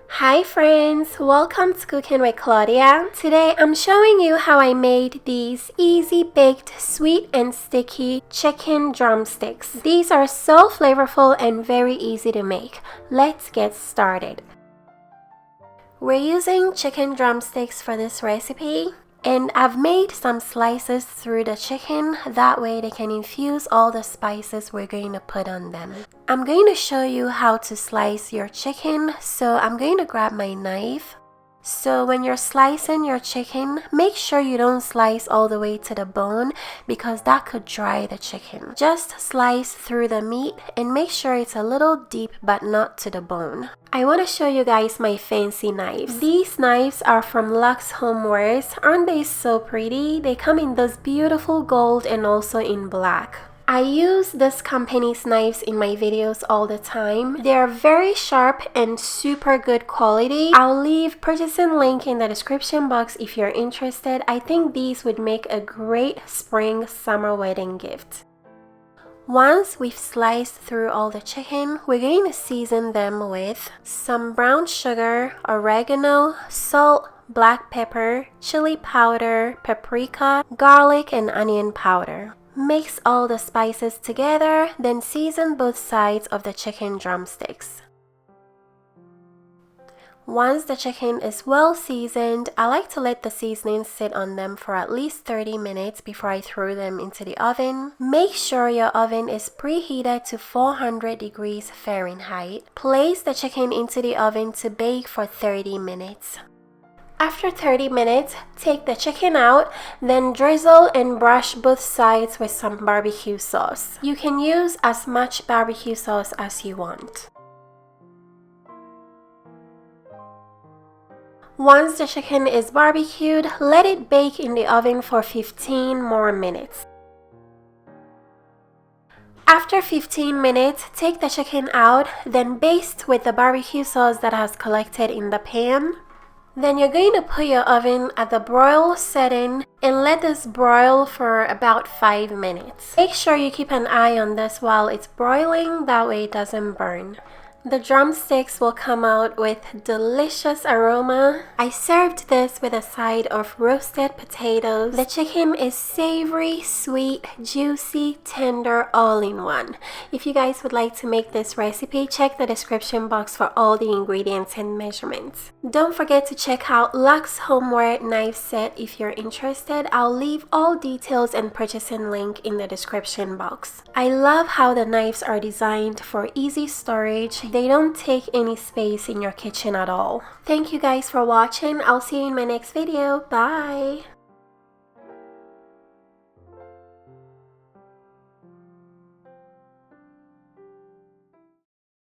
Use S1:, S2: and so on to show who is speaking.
S1: Hi friends, welcome to Cooking with Claudia. Today I'm showing you how I made these easy baked sweet and sticky chicken drumsticks. These are so flavorful and very easy to make. Let's get started. We're using chicken drumsticks for this recipe. And I've made some slices through the chicken, that way they can infuse all the spices we're going to put on them. I'm going to show you how to slice your chicken, so I'm going to grab my knife. So when you're slicing your chicken, make sure you don't slice all the way to the bone because that could dry the chicken. Just slice through the meat and make sure it's a little deep but not to the bone. I want to show you guys my fancy knives. These knives are from Lux Homewares. Aren't they so pretty? They come in this beautiful gold and also in black. I use this company's knives in my videos all the time. They are very sharp and super good quality. I'll leave purchasing link in the description box if you're interested. I think these would make a great spring summer wedding gift. Once we've sliced through all the chicken, we're going to season them with some brown sugar, oregano, salt, black pepper, chili powder, paprika, garlic, and onion powder. Mix all the spices together, then season both sides of the chicken drumsticks. Once the chicken is well seasoned, I like to let the seasoning sit on them for at least 30 minutes before I throw them into the oven. Make sure your oven is preheated to 400 degrees Fahrenheit. Place the chicken into the oven to bake for 30 minutes. After 30 minutes, take the chicken out, then drizzle and brush both sides with some barbecue sauce. You can use as much barbecue sauce as you want. Once the chicken is barbecued, let it bake in the oven for 15 more minutes. After 15 minutes, take the chicken out, then baste with the barbecue sauce that has collected in the pan. Then you're going to put your oven at the broil setting and let this broil for about 5 minutes. Make sure you keep an eye on this while it's broiling, that way it doesn't burn. The drumsticks will come out with delicious aroma. I served this with a side of roasted potatoes. The chicken is savory, sweet, juicy, tender, all in one. If you guys would like to make this recipe, check the description box for all the ingredients and measurements. Don't forget to check out Lux Homeware knife set if you're interested. I'll leave all details and purchasing link in the description box. I love how the knives are designed for easy storage. They don't take any space in your kitchen at all. Thank you guys for watching. I'll see you in my next video. Bye!